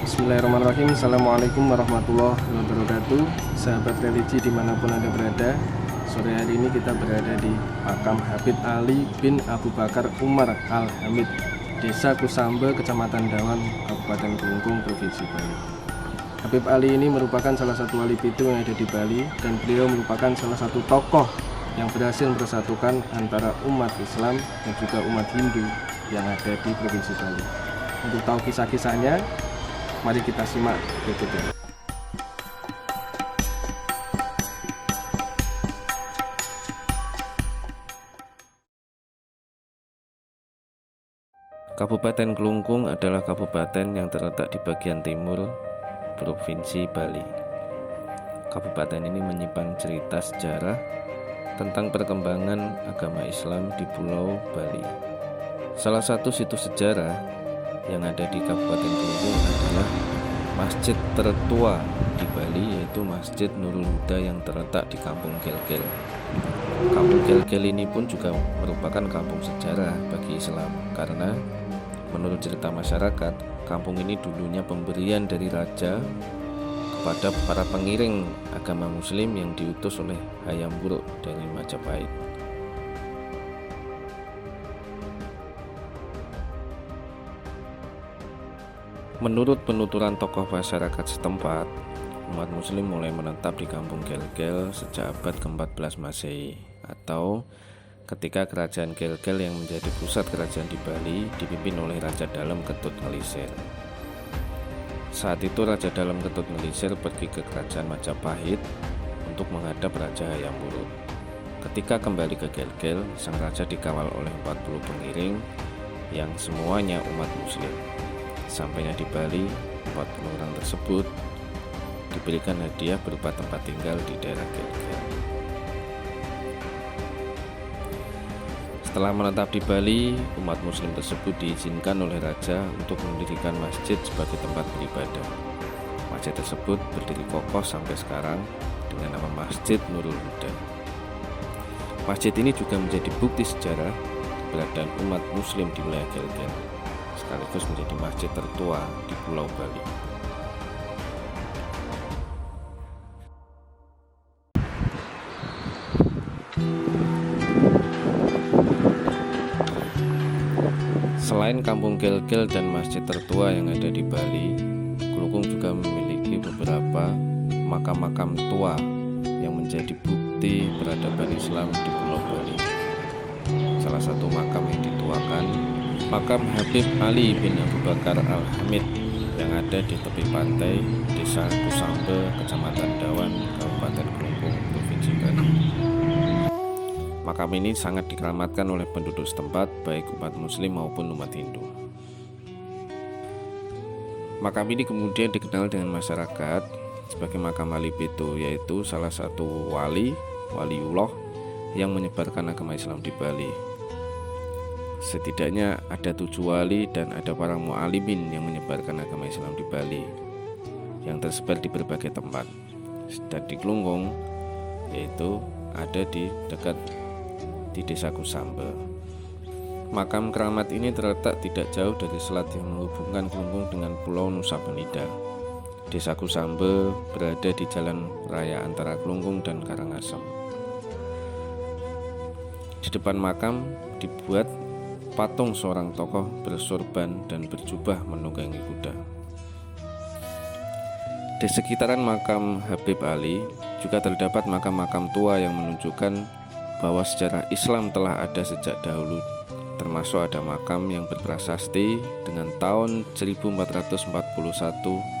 Bismillahirrahmanirrahim. Assalamualaikum warahmatullahi wabarakatuh. Sahabat religi dimanapun Anda berada, sore hari ini kita berada di makam Habib Ali bin Abu Bakar Umar Al-Hamid, Desa Kusambe, Kecamatan Dawan, Kabupaten Kelungkung, Provinsi Bali. Habib Ali ini merupakan salah satu wali pitu yang ada di Bali, dan beliau merupakan salah satu tokoh yang berhasil mempersatukan antara umat Islam dan juga umat Hindu yang ada di Provinsi Bali. Untuk tahu kisah-kisahnya, mari kita simak berikut ini. Kabupaten Kelungkung adalah kabupaten yang terletak di bagian timur Provinsi Bali. Kabupaten ini menyimpan cerita sejarah tentang perkembangan agama Islam di Pulau Bali. Salah satu situs sejarah yang ada di Kabupaten Kelungkung adalah masjid tertua di Bali, yaitu Masjid Nurul Huda yang terletak di Kampung Gel-Gel. Kampung Gel-Gel ini pun juga merupakan kampung sejarah bagi Islam, karena menurut cerita masyarakat, kampung ini dulunya pemberian dari raja kepada para pengiring agama Muslim yang diutus oleh Hayam Wuruk dari Majapahit. Menurut penuturan tokoh masyarakat setempat, umat Muslim mulai menetap di Kampung Gel-Gel sejak abad ke-14 Masehi, atau ketika kerajaan Gel-Gel yang menjadi pusat kerajaan di Bali dipimpin oleh Raja Dalem Ketut Ngelisir. Saat itu Raja Dalem Ketut Ngelisir pergi ke kerajaan Majapahit untuk menghadap Raja Hayam Wuruk. Ketika kembali ke Gel-Gel, sang raja dikawal oleh 40 pengiring yang semuanya umat Muslim. Sampainya di Bali, 40 orang tersebut diberikan hadiah berupa tempat tinggal di daerah Gel-Gel. Setelah menetap di Bali, umat Muslim tersebut diizinkan oleh raja untuk mendirikan masjid sebagai tempat beribadah. Masjid tersebut berdiri kokoh sampai sekarang dengan nama Masjid Nurul Huda. Masjid ini juga menjadi bukti sejarah keberadaan umat Muslim di wilayah Gel-Gel, sekaligus menjadi masjid tertua di Pulau Bali. Selain Kampung Gel-Gel dan masjid tertua yang ada di Bali, Kelungkung juga memiliki beberapa makam-makam tua yang menjadi bukti peradaban Islam di Pulau Bali. Salah satu makam yang dituakan makam Habib Ali bin Abu Bakar Al-Hamid yang ada di tepi pantai Desa Kusambe, Kecamatan Dawan, Kabupaten Kelungkung, Provinsi Bali. Makam ini sangat dikeramatkan oleh penduduk setempat, baik umat Muslim maupun umat Hindu. Makam ini kemudian dikenal dengan masyarakat sebagai makam wali pitu, yaitu salah satu waliullah yang menyebarkan agama Islam di Bali. Setidaknya ada 7 wali dan ada para mu'alimin yang menyebarkan agama Islam di Bali yang tersebar di berbagai tempat. Dan di Kelungkung, yaitu ada di dekat di Desa Kusambe. Makam keramat ini terletak tidak jauh dari selat yang menghubungkan Kelungkung dengan Pulau Nusa Penida. Desa Kusambe berada di jalan raya antara Kelungkung dan Karangasem. Di depan makam dibuat patung seorang tokoh bersorban dan berjubah menunggangi kuda. Di sekitaran makam Habib Ali juga terdapat makam-makam tua yang menunjukkan bahwa sejarah Islam telah ada sejak dahulu, termasuk ada makam yang berprasasti dengan tahun 1441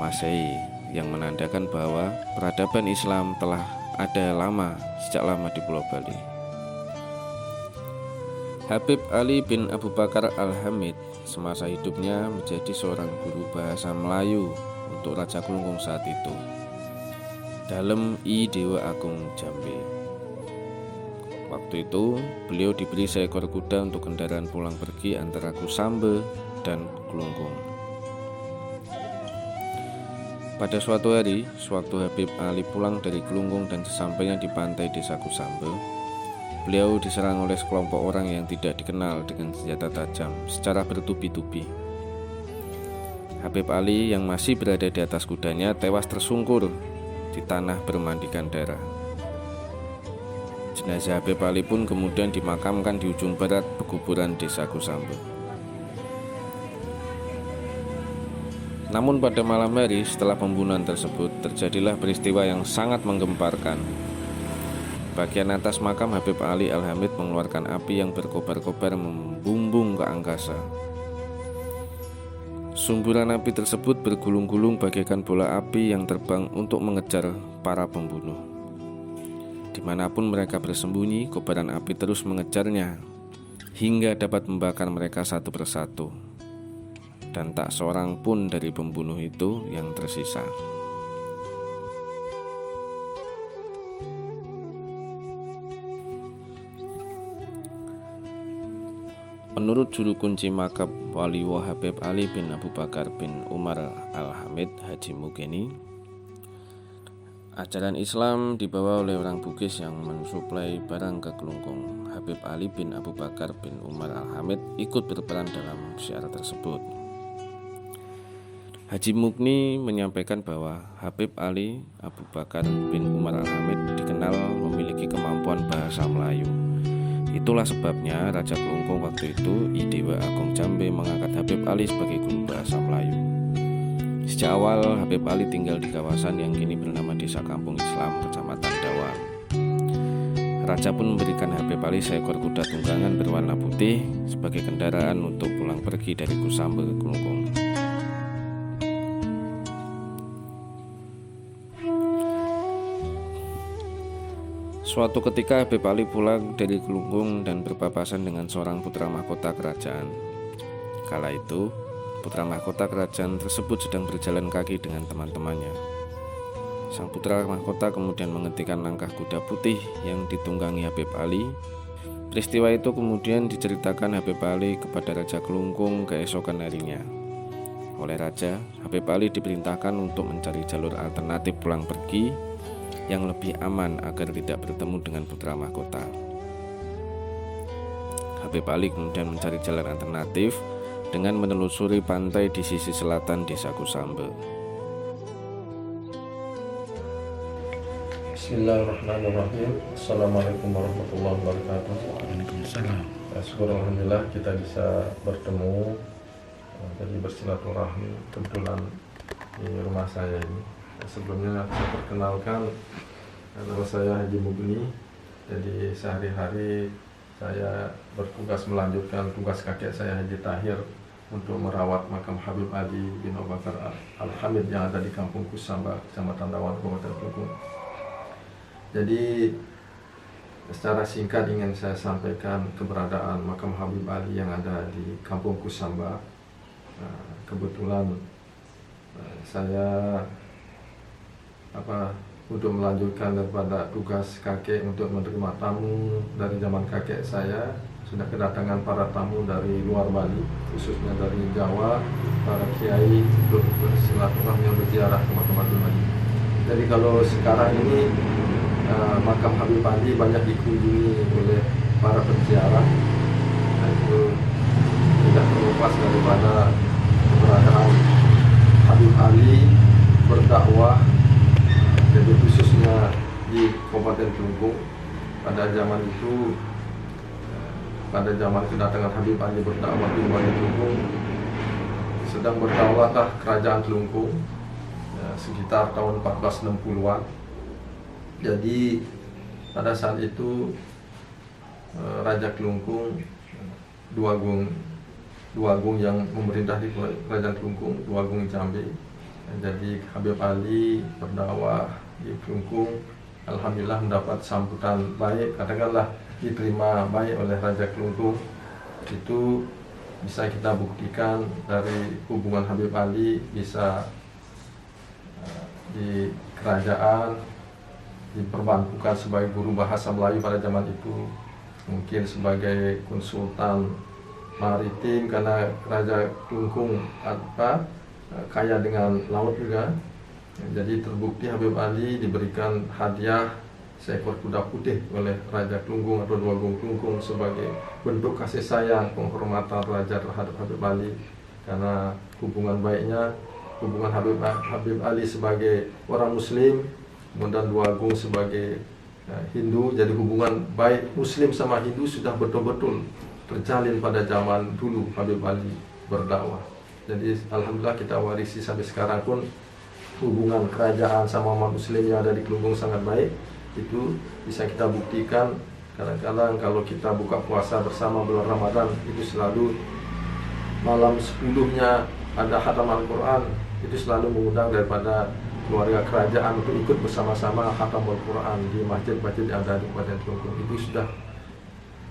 Masehi yang menandakan bahwa peradaban Islam telah ada sejak lama di Pulau Bali. Habib Ali bin Abu Bakar Al-Hamid semasa hidupnya menjadi seorang guru bahasa Melayu untuk Raja Kelungkung saat itu, Dalem I Dewa Agung Jambe. Waktu itu beliau diberi seekor kuda untuk kendaraan pulang pergi antara Kusambe dan Kelungkung. Pada suatu hari, sewaktu Habib Ali pulang dari Kelungkung dan sesampainya di pantai Desa Kusambe, beliau diserang oleh sekelompok orang yang tidak dikenal dengan senjata tajam secara bertubi-tubi. Habib Ali yang masih berada di atas kudanya tewas tersungkur di tanah bermandikan darah. Jenazah Habib Ali pun kemudian dimakamkan di ujung barat pekuburan desa Kusambe. Namun pada malam hari setelah pembunuhan tersebut terjadilah peristiwa yang sangat menggemparkan. Bagian atas makam Habib Ali Al-Hamid mengeluarkan api yang berkobar-kobar membumbung ke angkasa. Sumburan api tersebut bergulung-gulung bagaikan bola api yang terbang untuk mengejar para pembunuh. Dimanapun mereka bersembunyi, kobaran api terus mengejarnya hingga dapat membakar mereka satu persatu. Dan tak seorang pun dari pembunuh itu yang tersisa. Menurut juru kunci makam Waliwo Habib Ali bin Abu Bakar bin Umar Al-Hamid Haji Mugeni, ajaran Islam dibawa oleh orang Bugis yang mensuplai barang ke Kelungkung. Habib Ali bin Abu Bakar bin Umar Al-Hamid ikut berperan dalam syiar tersebut. Haji Mugni menyampaikan bahwa Habib Ali Abu Bakar bin Umar Al-Hamid dikenal memiliki kemampuan bahasa Melayu. Itulah sebabnya Raja Kelungkung waktu itu, I Dewa Agung Jambe, mengangkat Habib Ali sebagai guru bahasa Melayu. Sejak awal Habib Ali tinggal di kawasan yang kini bernama Desa Kampung Islam, Kecamatan Dawang. Raja pun memberikan Habib Ali seekor kuda tunggangan berwarna putih sebagai kendaraan untuk pulang pergi dari Kusambe ke Kelungkung. Suatu ketika Habib Ali pulang dari Kelungkung dan berpapasan dengan seorang putra mahkota kerajaan. Kala itu, putra mahkota kerajaan tersebut sedang berjalan kaki dengan teman-temannya. Sang putra mahkota kemudian menghentikan langkah kuda putih yang ditunggangi Habib Ali. Peristiwa itu kemudian diceritakan Habib Ali kepada Raja Kelungkung keesokan harinya. Oleh Raja, Habib Ali diperintahkan untuk mencari jalur alternatif pulang pergi yang lebih aman agar tidak bertemu dengan putra mahkota. Habib Ali kemudian mencari jalan alternatif dengan menelusuri pantai di sisi selatan Desa Kusambe. Bismillahirrahmanirrahim. Assalamualaikum warahmatullahi wabarakatuh. Waalaikumsalam. Syukur alhamdulillah kita bisa bertemu, jadi bersilaturahmi kebetulan di rumah saya ini. Sebelumnya saya perkenalkan, nama saya Haji Mugni. Jadi sehari-hari saya bertugas melanjutkan tugas kakek saya Haji Tahir untuk merawat makam Habib Ali bin Abu Bakar Al-Hamid yang ada di Kampung Kusambe, Kecamatan Dawang, Kabupaten Kelungkung. Jadi secara singkat ingin saya sampaikan keberadaan makam Habib Ali yang ada di Kampung Kusambe. Kebetulan saya untuk melanjutkan daripada tugas kakek untuk menerima tamu dari zaman kakek saya, sudah kedatangan para tamu dari luar Bali, khususnya dari Jawa, para kiai untuk bersilaturahmi berziarah ke makam Habib Ali. Jadi kalau sekarang ini makam Habib Ali banyak dikunjungi oleh para penziarah, itu tidak terlepas daripada keberadaan Habib Ali berdakwah, jadi khususnya di Kabupaten Kelungkung. Pada zaman itu, pada zaman kedatangan Habib Ali berdakwah di Kabupaten Kelungkung, sedang berdaulatlah kerajaan Kelungkung sekitar tahun 1460-an. Jadi pada saat itu Raja Kelungkung, dua agung yang memerintah di kerajaan Kelungkung, dua agung Jambe. Jadi Habib Ali berdakwah di Kelungkung, alhamdulillah mendapat sambutan baik, katakanlah diterima baik oleh Raja Kelungkung. Itu bisa kita buktikan dari hubungan Habib Ali bisa di kerajaan diperbantukan sebagai guru bahasa Melayu pada zaman itu, mungkin sebagai konsultan maritim karena Raja Kelungkung kaya dengan laut juga. Jadi terbukti Habib Ali diberikan hadiah seekor kuda putih oleh Raja Kelungkung atau dua agung Kelungkung sebagai bentuk kasih sayang penghormatan Raja terhadap Habib Ali, karena hubungan baiknya, hubungan Habib Ali sebagai orang Muslim, kemudian Dua Agung sebagai Hindu. Jadi hubungan baik Muslim sama Hindu sudah betul-betul terjalin pada zaman dulu Habib Ali berdakwah. Jadi alhamdulillah kita warisi sampai sekarang pun hubungan kerajaan sama umat Muslim yang ada di Kelungkung sangat baik. Itu bisa kita buktikan. Kadang-kadang kalau kita buka puasa bersama bulan Ramadan, itu selalu malam 10-nya ada khatam Al-Quran. Itu selalu mengundang daripada keluarga kerajaan untuk ikut bersama-sama khatam Al-Quran di masjid-masjid yang ada di Kabupaten Kelungkung. Itu sudah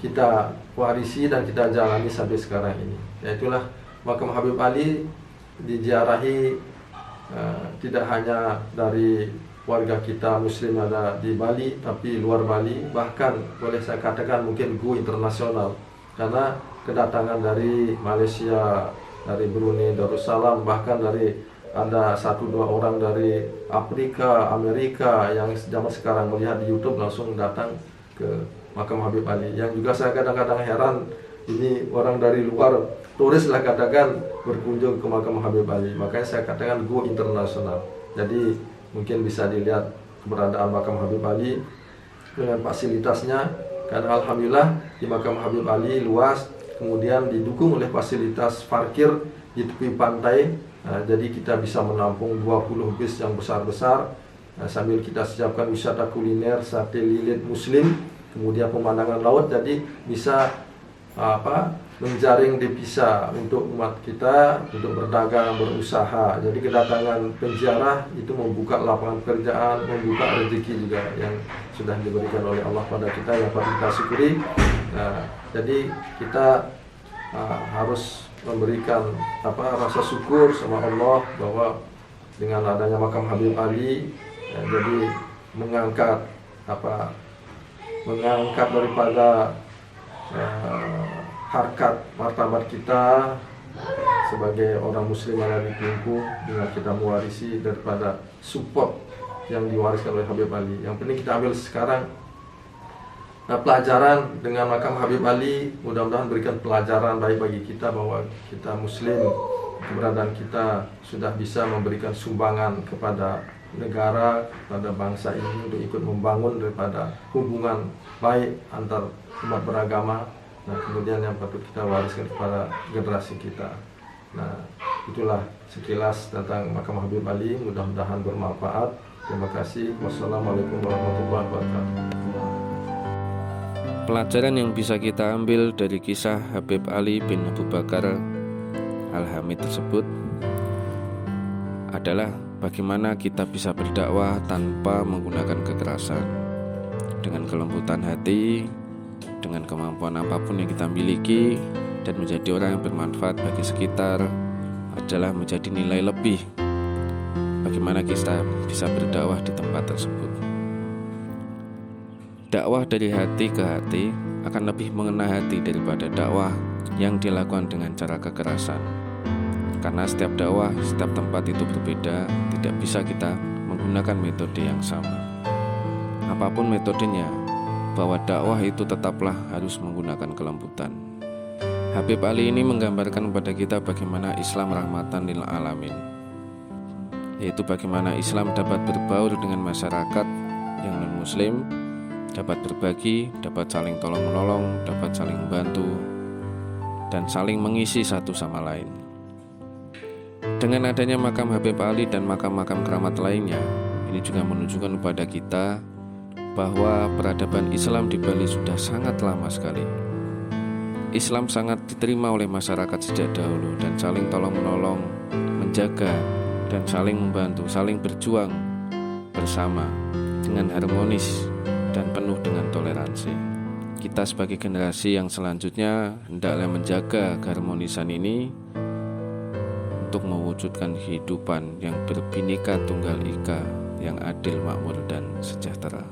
kita warisi dan kita jalani sampai sekarang ini. Yaitulah makam Habib Ali diziarahi tidak hanya dari warga kita Muslim ada di Bali, tapi luar Bali, bahkan boleh saya katakan mungkin go internasional, karena kedatangan dari Malaysia, dari Brunei Darussalam, bahkan dari ada 1-2 orang dari Afrika, Amerika yang zaman sekarang melihat di YouTube langsung datang ke makam Habib Ali. Yang juga saya kadang-kadang heran, ini orang dari luar, turis lah katakan, berkunjung ke makam Habib Ali. Makanya saya katakan go internasional. Jadi mungkin bisa dilihat keberadaan makam Habib Ali dengan fasilitasnya, karena alhamdulillah di makam Habib Ali luas, kemudian didukung oleh fasilitas parkir di tepi pantai. Jadi kita bisa menampung 20 bis yang besar-besar, sambil kita siapkan wisata kuliner, sate lilit Muslim, kemudian pemandangan laut. Jadi bisa menjaring devisa untuk umat kita untuk berdagang, berusaha. Jadi kedatangan penziarah itu membuka lapangan pekerjaan, membuka rezeki juga yang sudah diberikan oleh Allah pada kita, yang patut kita syukuri. Jadi kita harus memberikan rasa syukur sama Allah bahwa dengan adanya makam Habib Ali, jadi mengangkat daripada harkat martabat kita sebagai orang Muslim yang ada di Kelungkung, dengan kita mewarisi daripada support yang diwariskan oleh Habib Ali. Yang penting kita ambil sekarang pelajaran dengan makam Habib Ali, mudah-mudahan berikan pelajaran baik bagi kita bahwa kita Muslim, keberadaan kita sudah bisa memberikan sumbangan kepada negara, kepada bangsa ini untuk ikut membangun daripada hubungan baik antar umat beragama. Kemudian yang patut kita wariskan kepada generasi kita. Itulah sekilas tentang makam Habib Ali, mudah-mudahan bermanfaat. Terima kasih. Wassalamualaikum warahmatullahi wabarakatuh. Pelajaran yang bisa kita ambil dari kisah Habib Ali bin Abu Bakar Al-Hamid tersebut adalah bagaimana kita bisa berdakwah tanpa menggunakan kekerasan, dengan kelembutan hati, dengan kemampuan apapun yang kita miliki, dan menjadi orang yang bermanfaat bagi sekitar adalah menjadi nilai lebih bagaimana kita bisa berdakwah di tempat tersebut. Dakwah dari hati ke hati akan lebih mengena hati daripada dakwah yang dilakukan dengan cara kekerasan. Karena setiap dakwah, setiap tempat itu berbeda, tidak bisa kita menggunakan metode yang sama. Apapun metodenya, bahwa dakwah itu tetaplah harus menggunakan kelembutan. Habib Ali ini menggambarkan kepada kita bagaimana Islam rahmatan lil alamin, yaitu bagaimana Islam dapat berbaur dengan masyarakat yang non-muslim, dapat berbagi, dapat saling tolong-menolong, dapat saling membantu, dan saling mengisi satu sama lain. Dengan adanya makam Habib Ali dan makam-makam keramat lainnya, ini juga menunjukkan kepada kita bahwa peradaban Islam di Bali sudah sangat lama sekali. Islam sangat diterima oleh masyarakat sejak dahulu, dan saling tolong-menolong, menjaga, dan saling membantu, saling berjuang bersama dengan harmonis dan penuh dengan toleransi. Kita sebagai generasi yang selanjutnya hendaklah menjaga keharmonisan ini untuk mewujudkan kehidupan yang berbineka tunggal ika, yang adil, makmur, dan sejahtera.